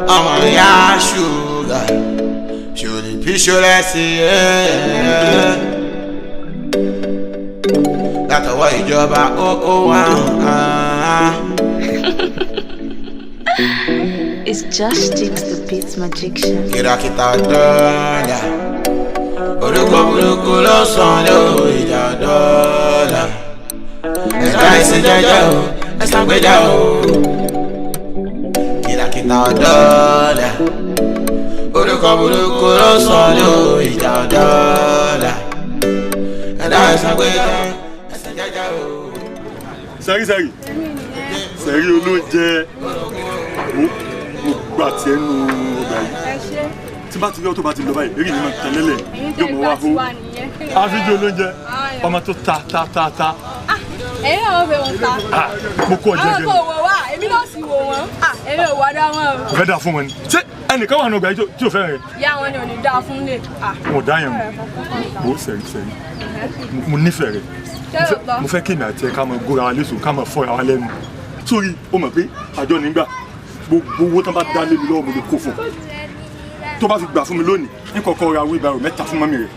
I'm a ya sugar. Surely, picture see. That's why you job. It's just Jinx the Beats Magician. Kira kita dola. Oluko lo son yo Ija dola. Esa isi jaja o, esa gbeja o. Kira kita dola. Oluko lo son yo Ija dola. Esa gbeja, esa jaja o. Sari olóúnjẹ mo gbà tí ẹnu ọgbà yìí tí bá ti rí ọ tó bá ti lọ báyìí eré ìlú tẹ̀lélẹ̀ yóò mọ̀ wá fún àfijì olóúnjẹ ọmọ tó ta. ẹ̀yin náà wọ́n fẹ́ wọn ta. mo kọ́ ọ̀jẹ̀ gẹ́gẹ́. àwọn kò wò wá èmi náà sì wò wọ́n èmi ò wá dá wọn. ọ̀fẹ́ dà fún wọn ni ṣé ẹnìkan wà ní ọgbà yìí tí ò fẹ́ rẹ̀. ìyá wọn ni ò ní dá fún lè. mo dá yẹn mo sẹ̀rí mo nífẹ̀ẹ́ rẹ̀ mo fẹ́ kí èmi àti ẹ ká máa góra wa léṣo ká máa fọ́ra wa lẹ́nu sórí o mọ̀ pé àjọ nígbà gbogbo owó tán bá dá lé mi lọ́wọ́ mo lè kó fún tó bá fi gbà fún mi lónìí ní kọ̀ọ̀kan ra wheelbarrow 3 fún mọ́mí rẹ̀.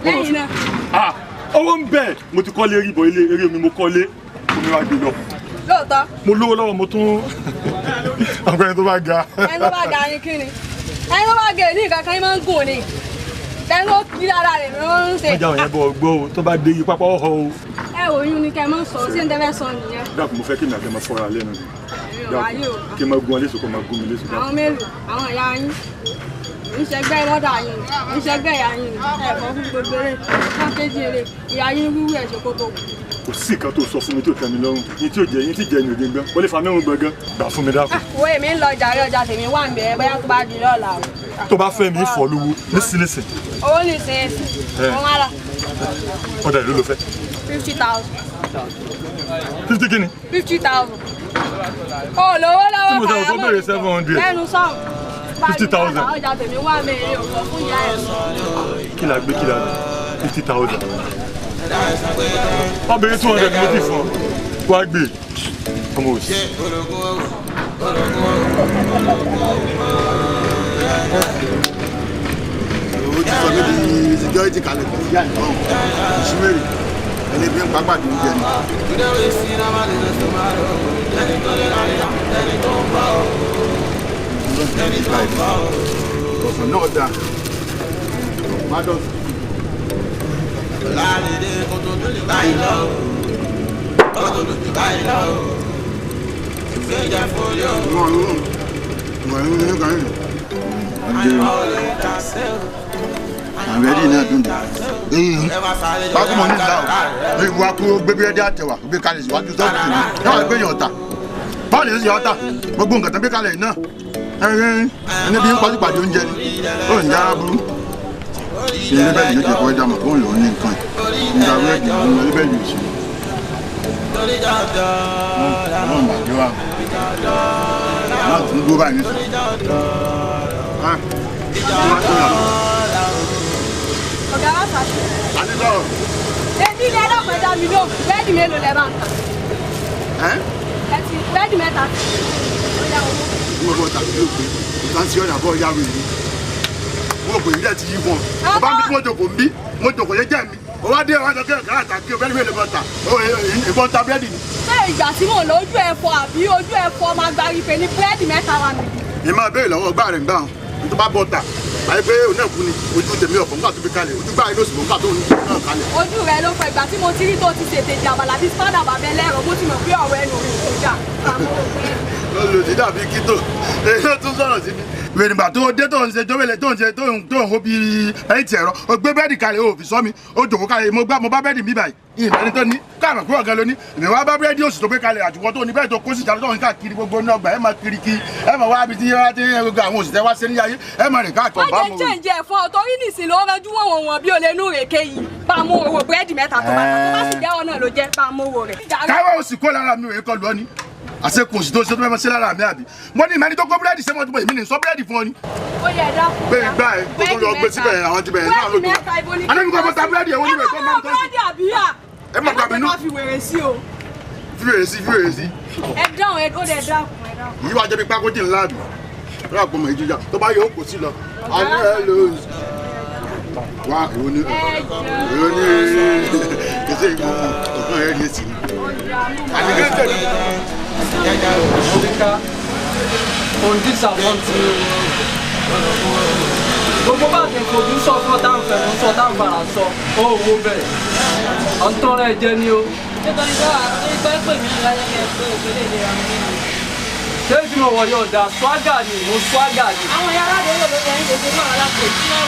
lẹ́yìn náà. owó ń bẹ̀ mo ti kọ́lé rí bọ̀ ilé eré mi mo kọ́lé omi wa gbé lọ. lóòótọ́. mo lówó lọ́wọ́ mo tún ọkùnrin tó bá ga. ẹni tó bá ga ni kí ni ẹni tó bá ga èyí kankan yín máa ń gùn ni ẹni tó kí dára rẹ̀ ló ń ṣe. ọjà òyìnbó ọgbọ́ o tó bá dé yí pápá ọ̀họ́ o. ẹ oyún ni kẹ́ ẹ máa sọ sí ẹni tẹ́fẹ́ sọ nìyẹn. dákun mo fẹ́ kí mi àti ẹ máa fọ́ra lẹ́nu kí n máa gún ọ léṣo kó máa gún mi léṣo. àwọn mélòó àwọn ìyá yín ìṣẹ́gbẹ́ lọ́dà yín ìṣẹ́gbẹ́ ìyá yín ẹ̀fọ́ fún gbogbo eré pákéjì eré ìyá yín wíwú ẹ̀ ṣe kókó. kò sí nǹkan tó sọ fún mi tó tẹ́ mi lọ́rùn yín tí ò jẹ́ yín tí jẹ́ ní òde gbọ́n wọ́n lè fa mẹ́rùn gbọ̀ngàn gbà fún mi dákun. wo èmi ń lọ jàre ọjà tèmi wà ń bẹ̀rẹ̀ bóyá tó bá di lọ́la o. tó bá fẹ́ mi fọ́ lówó nísinsìnyí. owó ní ìsinyìí wọn wá lọ. ọ̀dà ìlú ló fẹ́. 50,000. 50 kí ni. 50,000. o lówó lọ́wọ́ tí mo sọ fún bẹ̀rẹ̀ 700. lẹ́nu sọ́ọ̀. 50,000. ọjà tèmi wà mẹ́rin òkò fún ìyá ẹ̀. kí la gbé 50,000. wọ́n bẹ̀rẹ̀ 200 méjì fún ọ wá gbé ọmọ òsì. o ti sọ mí di security kalẹ̀ kò sí àná ìṣúwèrè ẹni bí ń pápá dùn jẹ ni. ọ̀sán náà dá mádọ́. àwẹ̀rí náà dùn dùn. bákùmọ̀ ní ìlà ò ìwà kó gbégbé ẹdí àtẹwà gbé kalẹ̀ síwájú sọ́ọ̀bù tèmi náà gbé yàn ọ̀tà báwo lè ṣe ọ̀tà gbogbo nǹkan tó gbé kalẹ̀ náà ẹni bí ń pàṣẹ pàdé oúnjẹ ni ó ń yára burú. ṣe ẹlẹ́bẹ̀ yìí ló jẹ́ kó ẹja mọ̀ kó ń lò ó ní nǹkan nígbà wẹ́ẹ̀dì ọ̀hún ẹlẹ́bẹ̀ yìí ò sí. ọlọ́run bàjẹ́ wa náà tún gbó báyìí nísìnyí. ọ̀gá wa fàṣẹ. àti sọ̀rọ̀. èmi ilé ẹlọ́pàá dá mi lóhùn bẹ́ẹ̀dì mélòó lẹ bá ń ta. bẹ́ẹ̀dì 3. mo bọ tàbí yóò gbé nǹkan tí ọ̀nà bọ̀ yáwó yìí mo pè ní ẹ̀ ti yí fún ọ bá mi tí mo jòkó ń bí mo jòkó yẹ jẹ́ mi o wá dé ọjọ́ kí ọ̀gá àtàkì bẹ́ẹ̀ni mélòó bọ̀ ta ìbọn ta búrẹ́dì ni. ṣé ìgbà tí mò ń lọ ojú ẹ̀fọ́ àbí ojú ẹ̀fọ́ máa gba ife ní búrẹ́dì 3 wà mí. mi máa béèrè lọ́wọ́ gbá rẹ̀ ń gbà hàn tó bá bọ̀ ta àyè pé òun náà kú ni ojú tèmi ọ̀pọ̀ nígbà tó fi kalẹ̀ ojú gbá inú òsì nígbà tó náà kalẹ̀. ojú rẹ ló fẹ́ ìgbà tí mo ti rí tó ti tètè jàbàlà bíi spadà bàbá ẹlẹ́rọ mo ti mọ̀ pé ọ̀rọ̀ ẹnu rẹ̀ kò jà. olùdí dàbí kító èyí ló tún sọ̀rọ̀ sí mi. wèrèǹgbà tó dé tó ń ṣe jọ́wẹ́lẹ̀ tó ń ṣe tó ń hó bí ẹ̀yìn tí ẹ̀rọ o gbé bẹ́ẹ̀dì kalẹ̀ o fi sọ́ mi o jòkó kalẹ̀ mo bá bẹ́ẹ̀dì mi báyìí ìbẹ̀ni tó ní káàmù kúrò gan lóní èmi wá bá bẹ́ẹ̀dì òsì tó gbé kalẹ̀ àjùwọ́ tó ní bẹ́ẹ̀ tó kó sí ìjà tó ń káàkiri gbogbo ní ọgbà ẹ̀ máa kiri kí ẹ̀ máa wá bí tí gbogbo àwọn òṣìṣẹ́ wá sí ní ayé ẹ̀ máa rìn káàkiri bá mọ̀. wọ́n jẹ́ jẹ́ǹjẹ́ ẹ̀fọ́ torí nìsín ló rọjú wọ̀n bí olè nú rèké yìí bá mú owó búrẹ́dì 3 tó bá sì jẹ́ ọ̀nà ló jẹ́ bá mú owó rẹ̀. káwọ́ òsì kó lára mi ò kọ́ lọ ni àṣekùn sí tó ṣe tó fẹ́ ṣe lára mi àbí mo ní ìmẹ́ni tó kó búrẹ́dì sẹ́mọ́ tó bọ̀ èmi ní sọ búrẹ́dì fún ọ ni. ó yẹ ẹ̀dá fún pé gbà ẹ tó tó lọ gbé síbẹ̀ àwọn ti bẹ̀rẹ̀ náà lójú. anábì kọ́ bọ́ta búrẹ́dì ẹ̀wọ́n níbẹ̀ tó máa ń tó. búrẹ́dì àbíyá ẹ má gbà mí nú. fi wèrè sí o. fi wèrè sí fi wèrè sí. ẹ dáhùn ó dẹ̀ dákun ẹ dákun. yìí wá jẹ́ bí pákó jìn láàbì rà pọ̀ mọ́ ìjìjà tó bá yọ kò sí lọ àní ẹ lò ó wá èwo ni kẹsẹ̀ ìgbọ̀n ọ̀kan ẹ̀ rí èsì àní kẹsẹ̀ ní. On disappointing gbogbo bá ti fojú sọ fún ọtá ń fẹnu sọ ọtá ń fara sọ ó owó bẹ́ẹ̀ ọ̀ntàn rẹ̀ jẹ́ ni ó. nítorí pé ìgbà pè mí láyé kẹ́ pé òpèlè ìlera mi nínú. ṣé tí mo wọ̀ yóò da swagger ni mo swagger ni. àwọn ìyá aládùúgbò ló jẹ́ nígbèsè náà alápò ìṣúná.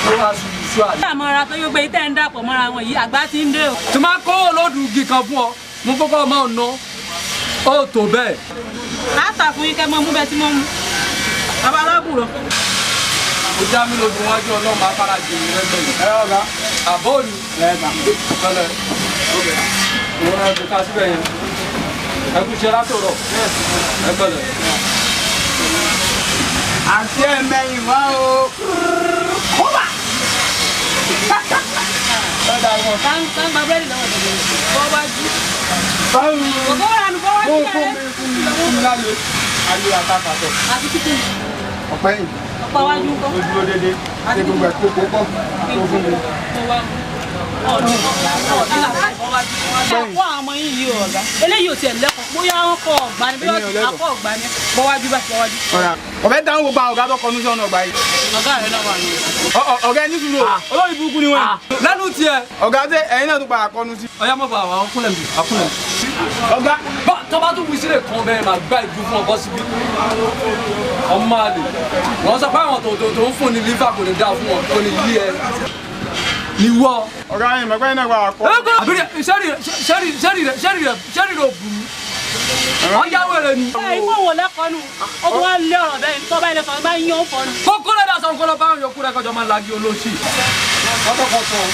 mo wá sí swag. ṣé àmọ́ ara tó yóò gbé tẹ́ ń dàpọ̀ mọ́ra wọn yìí àgbà ti ń dé o. tí máa kó olódùn igi kan fún ọ mo kọ́kọ́ máa ná ó tó bẹ́ẹ̀. láàtà fún yín kẹ́ mọ́ mú bẹ́ẹ̀ tí mo mú. bàbá alábùrọ̀. ó já mi lójú wájú ọlọ́run afárá jìnnì lẹ́gbẹ̀ẹ́. ẹ ọ̀gá àbọ̀ ni ọ̀kẹ́lẹ̀ òun náà ti ká síbẹ̀ yẹn ẹ kú ṣe látòrọ̀ ẹ pẹ̀lẹ́. àti ẹ̀mẹ́yìn wá o. kóbà. Kan gba búrẹ́dì lọ́wọ́ tẹ̀lé bọ́ wájú. báwo Ògbó wà nù bọ́ wájú rẹ̀. fún mi lálẹ́ ayé àtàkàtọ̀. Àti kíkì ọ̀pẹ́ yìí ọ̀pá wájú ń kọ́. ó dúró déédéé ṣe gbogbo ẹ̀ kó pọ̀ tó fún mi. Mo wá mú. Ọ̀dùn ọ̀dùn àbọ̀ wájú. Ẹ̀kọ́ àwọn ọmọ yìí yìí ọ̀gá. Eléyìí ò tiẹ̀ lẹ́kọ̀ọ́. Bóyá wọ́n kọ́ ọ̀gbá ni bóyá wọ́n ti akọ́ ọ̀gbá ni. Bọ́ wájú bá bọ́ wájú. ọ̀fẹ́ dáhùn gbogbo àwọn ọ̀gá tó kọnu sí ọ̀nà ọ̀gbà yìí. Ọ̀gá rẹ̀ náà wà ní. ọ̀gá ẹni sùn lò olóyìn burúkú ni wọ́n. lẹ́nu tiẹ̀. ọ̀gá tẹ ẹ̀yin náà tún padà kọnu sí. ọ̀yá mọ̀ bá àwọn akúnlẹ̀ mi akúnlẹ̀. ọ̀gá tọ́ba tún wí sílẹ̀ kan bẹ́ẹ̀ máa gbá ìlú fún ọkọ síbí. ọmọ àlè wọ́n sọ pé àwọn tó ń fún ní lífà kò ní dáa fún wọn kò ní yí ẹ. ìwọ. ọ̀gá yẹn mẹ́gbẹ́ yín náà padà kọ́. àbí sẹ́rì rẹ̀ bù ú. ọjà wẹ̀rẹ̀ ni. Ìfọ̀ wò lẹ́kọ̀ọ́ nù. Ó tún wá lé ọ̀rọ̀ bẹ́ẹ̀ tó bá ilé sọ̀rọ̀ bá yín ó fọ́ nù. kókó lẹ́dà sọ̀rọ̀ kó lọ bá yọkú rẹ̀ kọjọ máa lagi olóṣì. kọ́tọ̀kọ́tọ̀.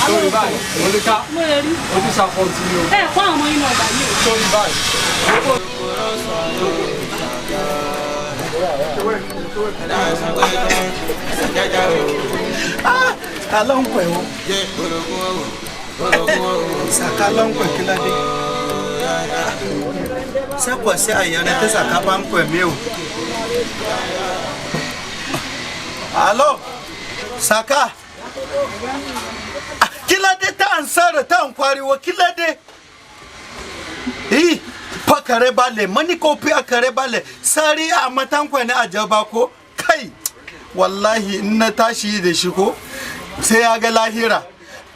sórí báyìí olùkà Mo lè rí. ojú sàpọ̀tì ni o. Ẹ kọ́ àwọn ọmọ yín náà gbà yìí o. sórí báyìí. ta ló ń pẹ̀ wọ́n sàká ló ń pẹ̀ kí ládé sẹ́pọ̀ sí àyẹ̀rẹ́ tí sàká bá ń pẹ̀ mí o. alo sàká kí ládé tá à ń sọ̀rọ̀ tá à ń pariwo kí ládé yìí fakare balẹ̀ mani ko fi akare balẹ̀ sari a matankwa ne a jaba ko kai wallahi in na tashi da shi ko sai ya ga lahira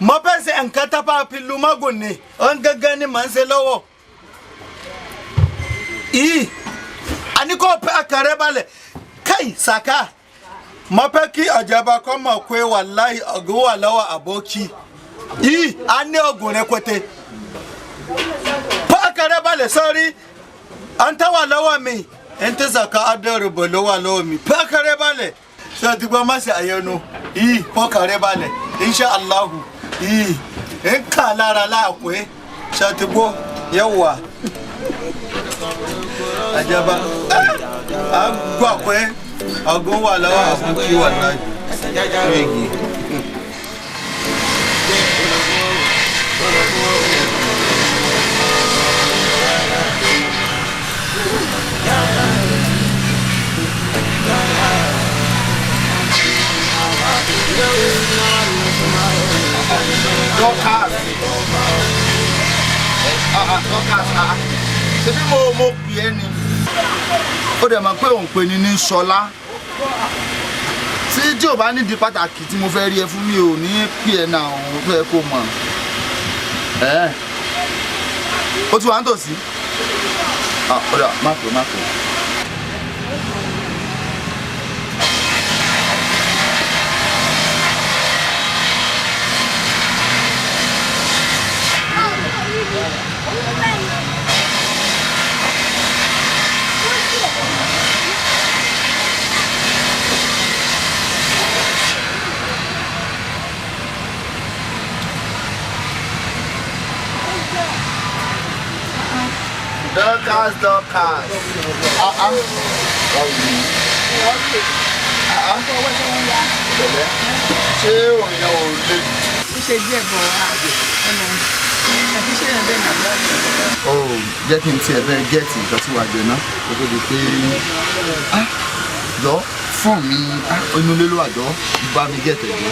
mafese an ka tafa fillu magun ne an gaggani man sai lawo ani ko fi akare balẹ̀ kai saka mafaki a jaba ko ma kwe wallahi aguwa lawa aboki an ne ogun ne kwate kare bale sorry an tawa lawa mi en ta zaka adar bolowa lawa mi fa kare bale sai digba masa ayano fa kare bale insha Allah en ka lara la akwe sai digbo yawa ajaba agwa kwe agun wa lawa abuki wallahi regi ṣebí mo pè é ni ó dẹ̀ mọ̀ pé òun pè ní ní Ṣọlá tí ò bá nídìí pàtàkì tí mo fẹ́ rí ẹ fún mi ò ní pè ẹ́ náà òun tó yẹ kó mọ̀ ó ti wà ń tòsí ó dà má pè má pè. Dorcas. Ṣé òun yẹn ò lè? Ó ṣe díẹ̀ bọ̀ wá. Oh, jẹ́ kí n tiẹ̀ bẹ́ẹ̀ gẹ́ẹ̀tì nǹkan tí wàá jẹ náà kó tó di pé jọ fún mi inú ilé ló wà jọ bá mi gẹ́ẹ̀tẹ̀ jọ.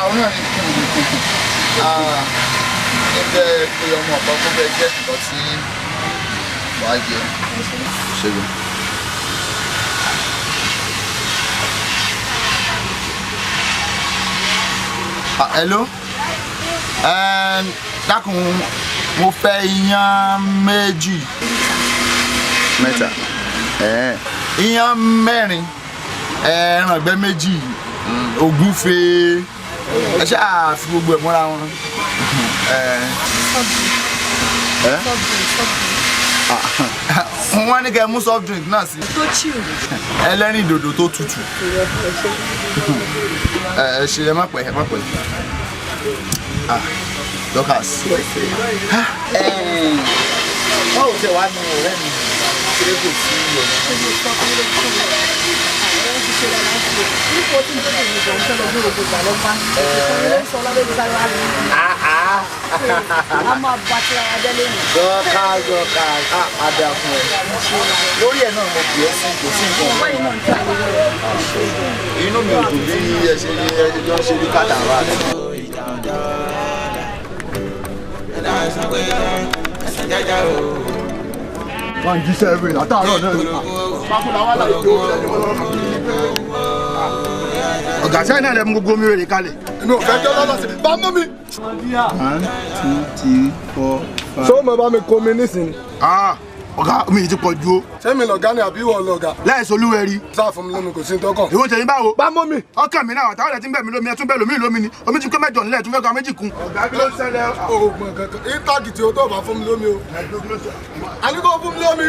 Ọ̀nà ni ẹgbẹ́ pé ọmọ ọ̀pá kó bẹ́ẹ̀ gẹ́ẹ̀tì lọ sí wàá jẹ ṣẹ́gun. Hello. Dákun mo fẹ́ iyán méjì. Mẹ́ta. Iyán mẹ́rin. Ẹran ìgbẹ́ méjì. Ògúnfe. Ẹ ṣáà fi gbogbo ẹ̀ mọ́ra wọn. Wọ́n ní kẹ́ mú soft drink náà sí. Ẹlẹ́rìn dòdò tó tutù. Ẹ ṣe ẹ má pẹ́. Dorcas. Báwo ṣe wá ní ọ̀rẹ́ mi? Ṣé kò sí Dorcas. Adá fún ẹ. Lórí ẹ̀ náà mo bì ẹ́ sí kò sí nǹkan. Inú mi ò dùn bí ẹ ṣe ní ẹjọ́ ṣe ní kádàrá rẹ̀. Wọ́n jíṣẹ́ ẹ̀rọ ìlàtàárọ̀ náà. Ọ̀gá sẹ́yìn náà lẹ mú gbogbo omi rẹ̀ kalẹ̀. Inú ọ̀fẹ́ jẹ́ lọ́lọ́ sí. Bá mọ́ mi. 1, 2, 3, 4, 5. Ṣé o mọ̀ bá mi kó mi nísìnyí? Ọ̀gá mi ti pọ̀ ju o. Ṣé mi lọ̀gá ni àbí ìwọ lọ̀gá? Láìsí olúwẹ̀rí. Sáà fún mi lómi kò sí tọ́kàn. Ìwọ tẹ̀yìn báwo? Bá mọ́ mi. Ọkàn mi náà àtàwọn ẹ̀tí ń bẹ̀ mí lómi ẹ̀tún bẹ̀ lómi lómi ni. Omi ti kó mẹ́jọ nílẹ̀ tún fẹ́ kọ́ méjì kún. Ọ̀gá kí ló ń ṣẹlẹ̀? Oògùn kankan. Ìtàgì tí o tó bá fún mi lómi o. Àní kò fún mi lómi.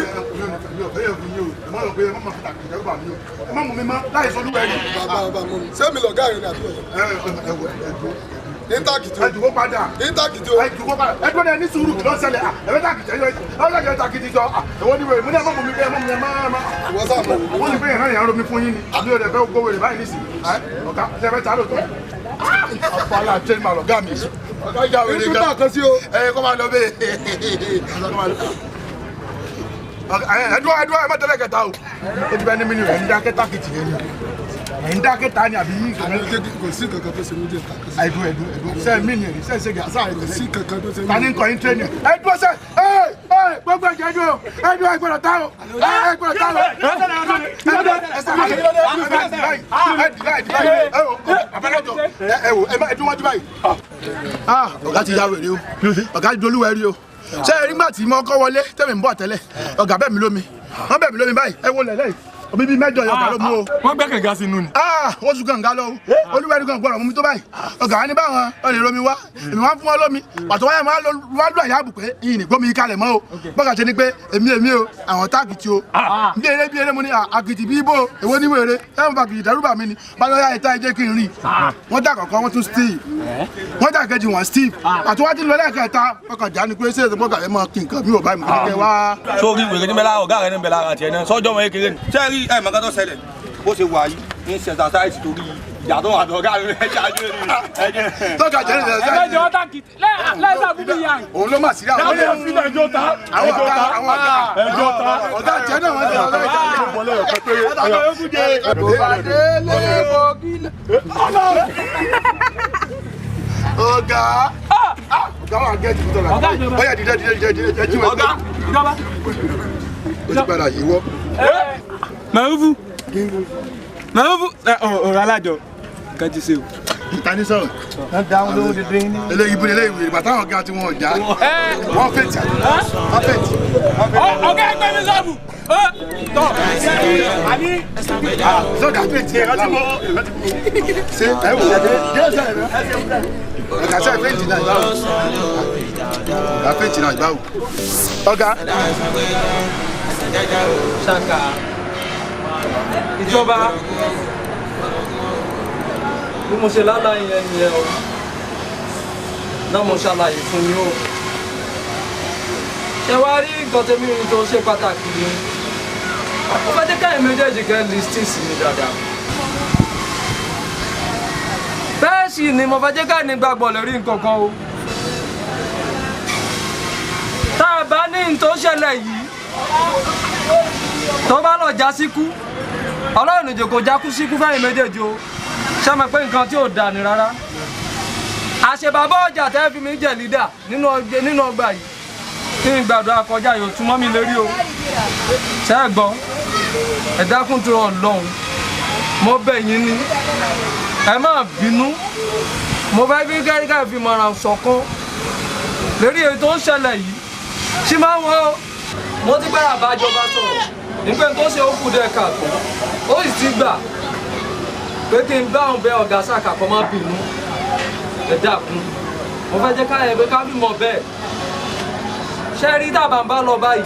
Ṣé mi lọ̀gá rẹ̀ ni àbí ọ̀gá? Intakiti o. Ẹ̀dùnkó padà. Intakiti o. Ẹ̀dùnkó padà. Ẹ̀dùnkó náà ní sùúrù kí ló ń ṣẹlẹ̀. Ẹ̀fẹ́ takìtì ẹ̀yọ́ ẹ̀yọ́ takìtì jọ. Ẹ̀wọ́n ni wèrè mú ní ẹ̀mọ́ mi kẹ́ ẹ̀mọ́ mi máa. Ìwọ sáà mọ̀ mi. Wọ́n ní bẹ́ẹ̀ náà yàrá omi fún yín ni. Àbí ọ̀dẹ̀ fẹ́ gbó wèrè báyìí nísì. Ọ̀gá ṣe fẹ́ ta lóòótọ́. Ọ̀pọ̀ alá ṣe máa lọ̀gá mi. Ọ̀gá ìjà wèrè gan. Ìtúbà kan sí o. Kọ́ máa lọ bẹ́ẹ̀. Ẹ̀dùn ẹ̀ má tẹ́lẹ̀ kẹta o. Ó ti bẹ́ẹ̀ ní mílíọ̀nù ẹ̀ ń dákẹ́ takìtì yẹn ni. Ẹ̀ ń dákẹ́ ta ni àbí yín kan. Kò sí kankan tó ṣe mí jẹ́ ta. Ẹ̀dùn ṣe mí ni ṣe ṣe gàṣà ẹ̀ Kò sí kankan tó ṣe mí. ta ni nǹkan yín tẹ́ni. Ẹ̀dùn ṣe gbogbo ẹ̀jẹ̀ ẹ̀dùn o ẹ̀dùn ẹ̀gbọ́dọ̀ ta o ẹ̀gbọ́dọ̀ ta o. Ẹ̀dùn wájú báyìí. Ọ̀gá ti ya wèrè o ọ̀gá ti dolúwẹ̀ rí o ṣé ẹ rí gbà tí mo kọ́ wọlé tẹ́mi ń bọ̀ tẹ́lẹ̀ ọ̀gá bẹ̀ mí lómi wọ́n bẹ̀ mí lómi báyìí ẹ wo lẹ̀lẹ́ yìí omi bíi mẹ́jọ yọ̀ọ̀gá ló mú o. Wọ́n gbẹ́ kànga sínú ni. Wọ́n sùn kànga lọ o olúwẹ̀rí kan gbọ́dọ̀ mú mi tó báyìí ọ̀gá wa ní báwọn ọ̀lẹ̀ romi wá èmi wá fún wọn lómi pàtó wáyà máa wá lù àyà àbùpẹ́ yìí ní gbómi kalẹ̀ mọ́ o bọ́kà ṣe ni pé èmi o àwọn táàkìtì o bí eré mo ní àkìtì bí ibo èwo ní wèrè ẹ̀wọ̀n bàkìtì dẹ́rùbà mi ni báyọ̀ ìta ẹ̀jẹ̀ kí n rí wọ́n dà kọ̀ọ̀kan wọ́n tún steve wọ́n dà kejì wọ́n steve pàtó wá ti lọ lẹ́ẹ̀kẹta ọkàn jà ni pé ṣé èsì bọ́kà rẹ̀ mọ́ kí nǹkan mi ò báyìí mọ́ kẹ́ wá. sórí wèrè ní bẹ́lá ọ̀gá rẹ̀ ní bẹ́lá ara tiẹ̀ náà sọ́jọ́ wọn kékeré ni. ṣé rí ẹ̀ mọ̀ká tó ṣẹlẹ̀ bó ṣe wà yìí ní ṣẹ̀ṣà sáìsì torí ìyá tó wà tó ọ̀gá rẹ̀ ẹ̀jẹ̀ ajé ni ẹ̀jẹ̀. tọ́ka jẹ́ ní ṣẹ̀ṣà sáìsì. ẹ̀jẹ̀ ọ̀tá kìtì lẹ́sà búbí yàn. òun ló mà sí àwọn ọ̀gá ẹjọ́ ta. ọ̀gá jẹ́ náà wọ́n ti lọ lọ́wọ́ ọ̀gá wà gẹ́ẹ̀tì tó lọ ọ̀yà dídẹ́ ẹjú ẹ̀ ọ̀gá ìjọba. ó ti padà yíwọ́. Màrúfù ọ̀rọ̀ alájọ kan ti ṣe o. ta ní sọ̀rọ̀. eléyìí bí eléyìí wèrè bàtà ọ̀gá tí wọ́n já wọ́n fẹ̀tì wọ́n fẹ̀tì. ọ̀gá ẹgbẹ́ mi sọ́ọ̀bù. tọ́ àní sọ́dà fẹ̀tì ẹ̀ láti mọ́ ṣe ẹ̀ wò díẹ̀ sẹ́yìn rẹ̀ ọ̀gá sẹ́yìn fẹ̀tì náà ìbáwò ọ̀gá fẹ̀tì náà ìbáwò ọ̀gá. ṣàkà ìjọba bí mo ṣe lálàyé yẹn nìyẹn o. náà mo ṣàlàyé fún yín o ṣé wàá rí nǹkan tẹ́mi ní tó ṣe pàtàkì ni mo fẹ́ jẹ́ káyọ̀ méjèèjì kẹ́ listing sí mi dáadáa. bẹ́ẹ̀ sì ni mo fẹ́ jẹ́ káyọ̀ ní gbàgbọ́ lórí nǹkan kan o. tá a bá ní n tó ṣẹlẹ̀ yìí tó bá lọ já síkú ọlọ́run ìjò kò jákú síkú fẹ́yìn méjèèjì o ṣé mọ̀ pé nǹkan tí ò dà ní rárá. àṣebàbọ̀ ọjà tẹ́ fi mi jẹ́ lídà nínú ọgbà yìí kí n gbàdúrà kọjá yóò túmọ̀ mi lérí o. ṣé ẹ gbọ́ ẹ dákun tó Ọlọ́run mo bẹ̀ yín ni ẹ má bínú mo fẹ́ kí kẹ́ríkà fi mọ̀ràn ṣọ̀kan lérí èyí tó ń ṣẹlẹ̀ yìí ṣí máa ń wọ́n mo ti gbára àbájọba sọ̀rọ̀ nígbà tó ṣe ó kù dẹ́ káàtó ó sì ti gbà pé kí n bá òun bẹ ọ̀gá sàkà kọ́ má bínú ẹ dákun mo fẹ́ jẹ́ káyọ̀ pé ká bí mọ̀ bẹ́ẹ̀ ṣe rí tàbá ń bá lọ báyìí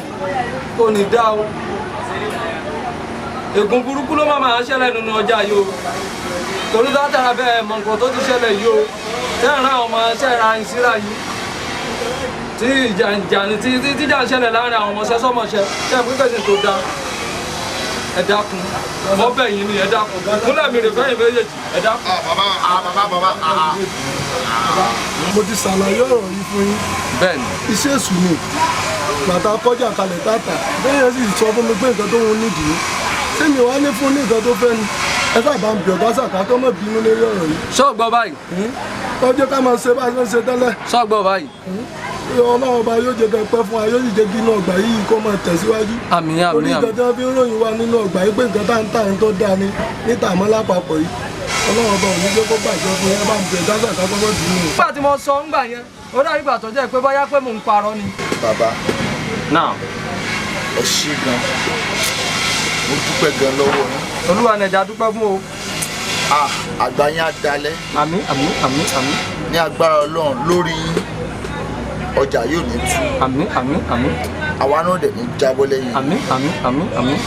kò ní dá o ègún burúkú ló máa ṣẹlẹ̀ nínú ọjà yìí o torí látara bẹ́ẹ̀ mọ̀ nǹkan tó ti ṣẹlẹ̀ yìí o tẹ́ràn àwọn ọmọ ṣẹ́ra ìsíra yìí tí ìjà ń ṣẹlẹ̀ láàrin àwọn ọmọọṣẹ́ sọ́mọṣẹ́ tẹ́ pípẹ́ sí tó dá ẹ dákun mọ́ bẹ̀ yín ni ẹ dákun múlẹ̀ mi rè fẹ́yìn méjèèjì ẹ dákun. bàbá. mo ti ṣàlàyé ọ̀rọ̀ yìí fún yín. bẹ́ẹ̀ni. iṣẹ́ èṣù ni bàtà kọjá kalẹ̀ tààtà bẹ́ẹ̀ yẹn sì sọ fún mi pé nǹkan tó ń nídìí sẹ́mi wá ní fún ní nǹkan tó fẹ́ ni ẹ sábà ń bẹ̀ ọ̀gá sàkà tó mọ̀ bínú lórí ọ̀rọ̀ yìí. ṣọ́ọ̀gbọ́ báyìí. tọ́jú ká máa ṣe bá a ṣe ń ṣe tẹ́lẹ̀. ṣọ́ọ̀gbọ́ báyìí. ọlọ́run ọba yóò jẹ́ kẹ́ pẹ́ fún wa yóò sì jẹ́ kí inú ọgbà yìí kó máa tẹ̀síwájú. àmín àmín àmín. orí nǹkan tí wọ́n fi ń ròyìn wa nínú ọgbà yìí pé nǹkan tá ń tà ń tó dáa ní níta àmọ́ lápapọ̀ yìí ọlọ́run ọba ò ní jẹ́ kó bàjẹ́ fún yẹn bá ń bẹ̀ dáṣà ká kọ́kọ́ dì í nù. nígbà tí mo sọ ńgbà yẹn ó dàbí ìgbà tó jẹ́ pé bóyá pé mò ń parọ́ ni. bàbá náà ẹ ṣé gan mo dúpẹ́ gan lọ́wọ́ yín. olúwa nẹ̀jà dúpẹ́ fún o. àgbà yín á dalẹ̀. àmín àmín àmín àmín. ní agbára ọlọ́run lórí yín ọjà yóò ní tú. àmín àmín àmín. àwa náà dẹ̀ ní jábọ́ lẹ́yìn. àmín àmín àmín àmín.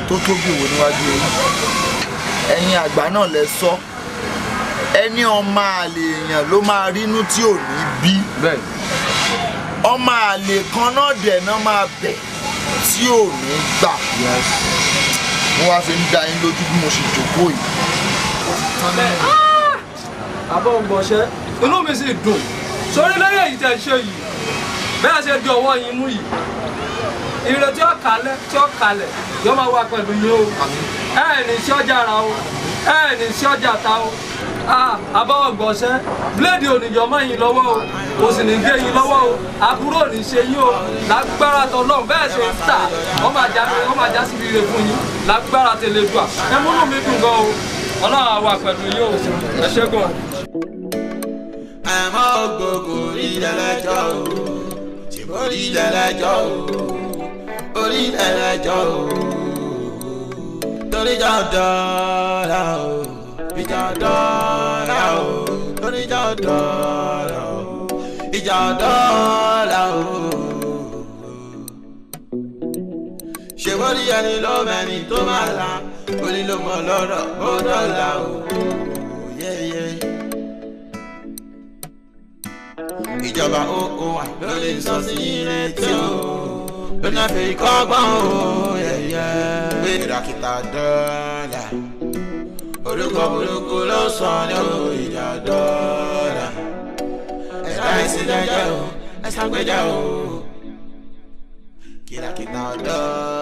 tó tóbi wo níwájú yín ẹ̀yin àgbà náà lẹ sọ ẹni ọmọ àlè èèyàn ló máa rínú tí ò ní bí. bẹ́ẹ̀. ọmọ àlè kan náà dẹ̀ náà máa bẹ̀ tí ò ní gbà. mo wá fi ń dá yín lójú bí mo ṣe jókòó yìí. àbọ̀ ń gbọ̀ṣẹ́ inú mi sì dùn sórí lẹ́yìn èyí tẹ̀ ṣe yìí bẹ́ẹ̀ ṣe di ọwọ́ yín mú yìí ire tí ó kalẹ̀ yóò máa wá pẹ̀lú yín o ẹ̀ ní sí ọjà ara o ẹ̀ ní sí ọjà ta o àbọ̀ gbọ̀ṣẹ́ bíléèdì ònìyàn mọ́ yín lọ́wọ́ o kò sì ní gé yín lọ́wọ́ o àbúrò ò ní ṣe yín o lágbára tọ́lọ́run bẹ́ẹ̀ ṣe ń tà wọ́n máa já síbi ire fún yín lágbára tẹ̀lé dùà ẹ múnú mi dùn gan o ọlọ́run á wà pẹ̀lú yín o ẹ ṣé gan. àmọ́ gbogbo ìdẹ́lẹ́jọ́ o orí ìdẹ́lẹ́jọ́ o orí ìdẹ́lẹ́jọ́ o torí ìjà dọ́là o ìjà dọ́là o torí ìjà dọ́là o ìjà dọ́là o ṣe borí ẹni ló mẹ́ni tó máa la orí ló mọ̀ lọ́rọ̀ ó dọ́là o yẹ́yẹ́. ìjọba oko wa ló lè sọ sí ìrètí o ló náà fi kọ́gbọ́n o yẹ̀yẹ́. pé ìràkìtà dọ́là orúkọ burúkú ló sọ ní ìjà dọ́là ẹ̀ka ìsìnjẹ́jẹ́ o ẹ̀sàgbẹ́jẹ́ o kìràkìtà dọ́là.